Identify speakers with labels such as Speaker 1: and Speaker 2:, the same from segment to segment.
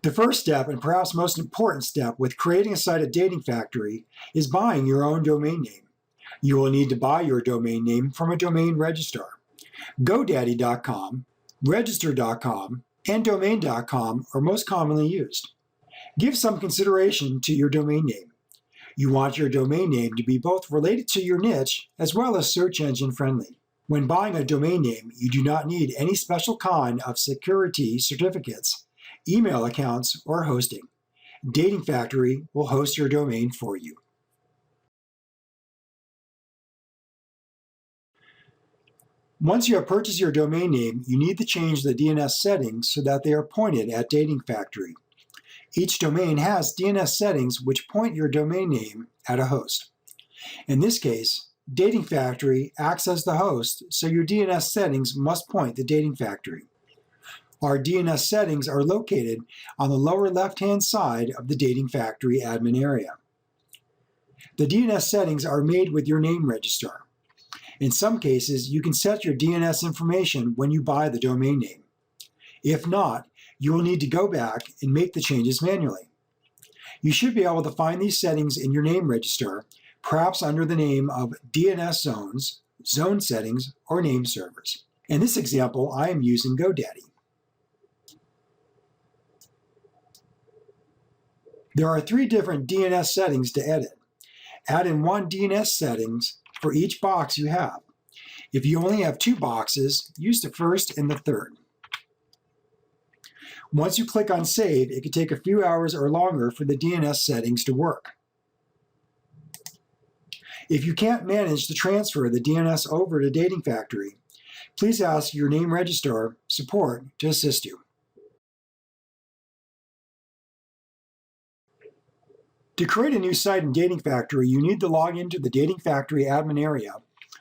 Speaker 1: The first step, and perhaps most important step with creating a site at Dating Factory, is buying your own domain name. You will need to buy your domain name from a domain registrar. GoDaddy.com, Register.com, and Domain.com are most commonly used. Give some consideration to your domain name. You want your domain name to be both related to your niche as well as search engine friendly. When buying a domain name, you do not need any special kind of security certificates, email accounts, or hosting. Dating Factory will host your domain for you. Once you have purchased your domain name, you need to change the DNS settings so that they are pointed at Dating Factory. Each domain has DNS settings which point your domain name at a host. In this case, Dating Factory acts as the host, so your DNS settings must point to Dating Factory. Our DNS settings are located on the lower left-hand side of the Dating Factory admin area. The DNS settings are made with your name registrar. In some cases, you can set your DNS information when you buy the domain name. If not, you will need to go back and make the changes manually. You should be able to find these settings in your name register, perhaps under the name of DNS zones, zone settings, or name servers. In this example, I am using GoDaddy. There are 3 different DNS settings to edit. Add in 1 DNS settings for each box you have. If you only have 2 boxes, use the first and the third. Once you click on Save, it could take a few hours or longer for the DNS settings to work. If you can't manage to transfer the DNS over to Dating Factory, please ask your name registrar support to assist you. To create a new site in Dating Factory, you need to log into the Dating Factory admin area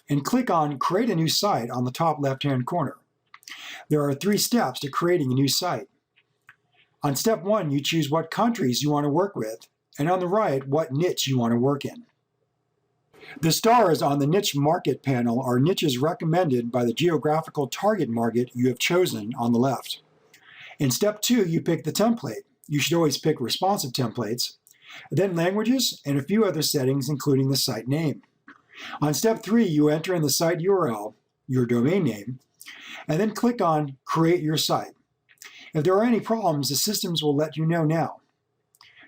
Speaker 1: and click on Create a New Site on the top left-hand corner. There are 3 steps to creating a new site. On step 1, you choose what countries you want to work with, and on the right, what niche you want to work in. The stars on the niche market panel are niches recommended by the geographical target market you have chosen on the left. In step 2, you pick the template. You should always pick responsive templates, then languages, and a few other settings, including the site name. On step 3, you enter in the site URL, your domain name, and then click on Create Your Site. If there are any problems, the systems will let you know now.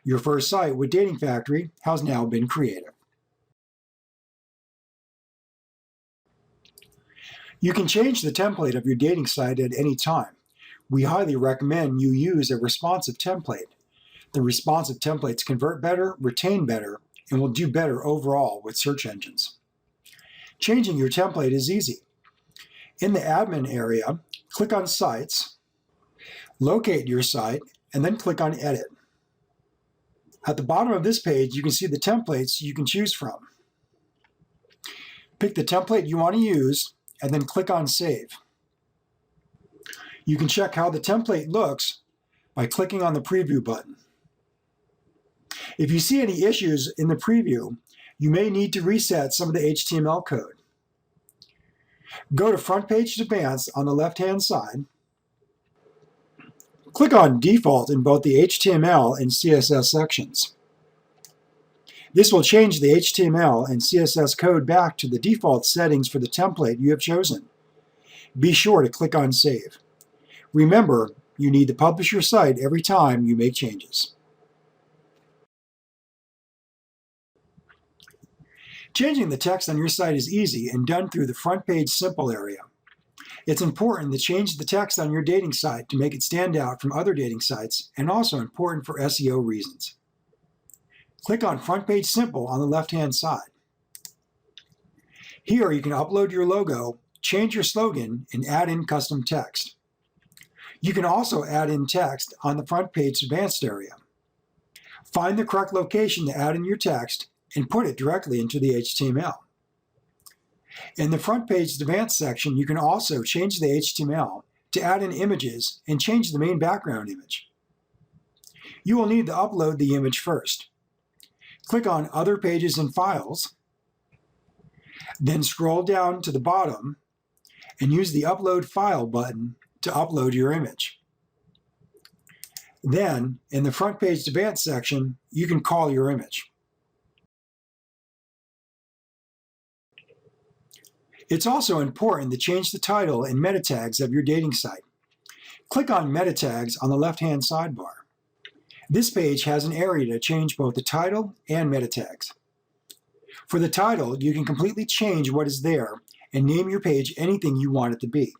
Speaker 1: Your first site with Dating Factory has now been created. You can change the template of your dating site at any time. We highly recommend you use a responsive template. The responsive templates convert better, retain better, and will do better overall with search engines. Changing your template is easy. In the admin area, click on Sites, locate your site, and then click on Edit. At the bottom of this page, you can see the templates you can choose from. Pick the template you want to use, and then click on Save. You can check how the template looks by clicking on the Preview button. If you see any issues in the preview, you may need to reset some of the HTML code. Go to Front Page Advanced on the left-hand side. Click on Default in both the HTML and CSS sections. This will change the HTML and CSS code back to the default settings for the template you have chosen. Be sure to click on Save. Remember, you need to publish your site every time you make changes. Changing the text on your site is easy and done through the Front Page Simple area. It's important to change the text on your dating site to make it stand out from other dating sites, and also important for SEO reasons. Click on Front Page Simple on the left-hand side. Here you can upload your logo, change your slogan, and add in custom text. You can also add in text on the Front Page Advanced area. Find the correct location to add in your text and put it directly into the HTML. In the Front Page Advanced section, you can also change the HTML to add in images and change the main background image. You will need to upload the image first. Click on Other Pages and Files, then scroll down to the bottom and use the Upload File button to upload your image. Then, in the front page advanced section, you can call your image. It's also important to change the title and meta tags of your dating site. Click on Meta Tags on the left-hand sidebar. This page has an area to change both the title and meta tags. For the title, you can completely change what is there and name your page anything you want it to be.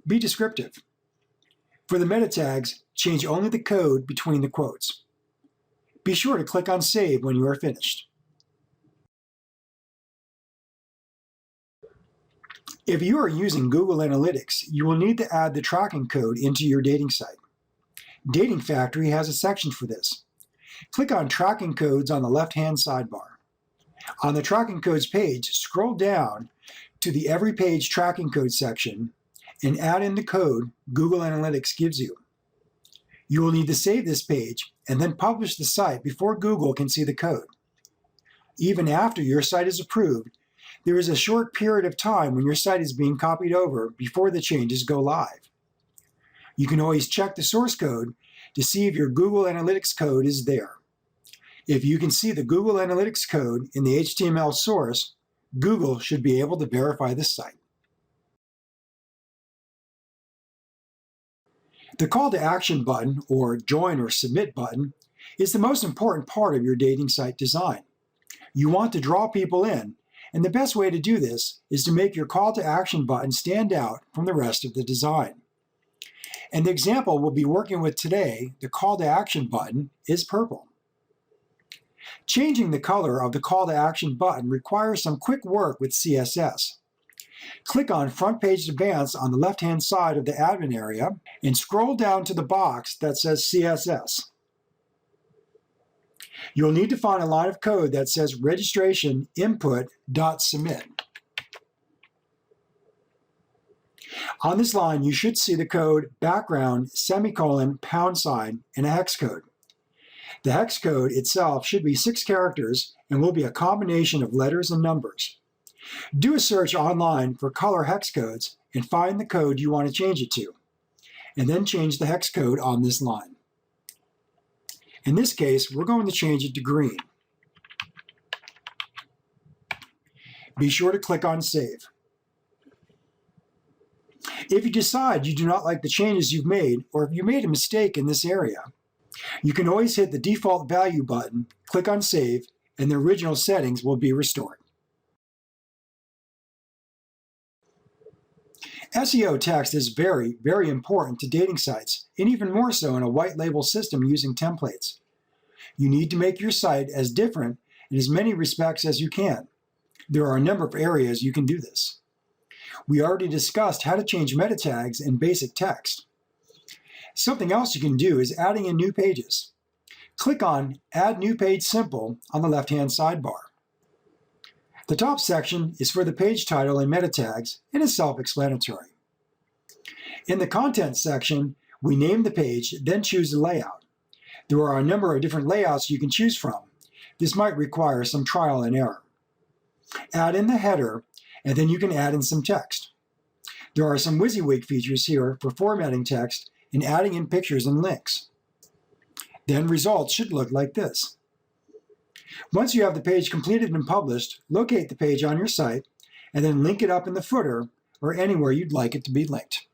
Speaker 1: Be descriptive. For the meta tags, change only the code between the quotes. Be sure to click on Save when you are finished. If you are using Google Analytics, you will need to add the tracking code into your dating site. Dating Factory has a section for this. Click on Tracking Codes on the left-hand sidebar. On the Tracking Codes page, scroll down to the Every Page Tracking Code section and add in the code Google Analytics gives you. You will need to save this page and then publish the site before Google can see the code. Even after your site is approved, there is a short period of time when your site is being copied over before the changes go live. You can always check the source code to see if your Google Analytics code is there. If you can see the Google Analytics code in the HTML source, Google should be able to verify the site. The call to action button, or join or submit button, is the most important part of your dating site design. You want to draw people in, and the best way to do this is to make your call to action button stand out from the rest of the design. And the example we'll be working with today, the call to action button, is purple. Changing the color of the call to action button requires some quick work with CSS. Click on Front Page Advanced on the left-hand side of the admin area and scroll down to the box that says CSS. You'll need to find a line of code that says registration input.submit. On this line, you should see the code background ;$ and a hex code. The hex code itself should be 6 characters and will be a combination of letters and numbers. Do a search online for color hex codes and find the code you want to change it to, and then change the hex code on this line. In this case, we're going to change it to green. Be sure to click on Save. If you decide you do not like the changes you've made, or if you made a mistake in this area, you can always hit the default value button, click on Save, and the original settings will be restored. SEO text is very, very important to dating sites, and even more so in a white label system using templates. You need to make your site as different in as many respects as you can. There are a number of areas you can do this. We already discussed how to change meta tags and basic text. Something else you can do is adding in new pages. Click on Add New Page Simple on the left-hand sidebar. The top section is for the page title and meta tags and is self-explanatory. In the Content section, we name the page, then choose the layout. There are a number of different layouts you can choose from. This might require some trial and error. Add in the header, and then you can add in some text. There are some WYSIWYG features here for formatting text and adding in pictures and links. Then results should look like this. Once you have the page completed and published, locate the page on your site and then link it up in the footer or anywhere you'd like it to be linked.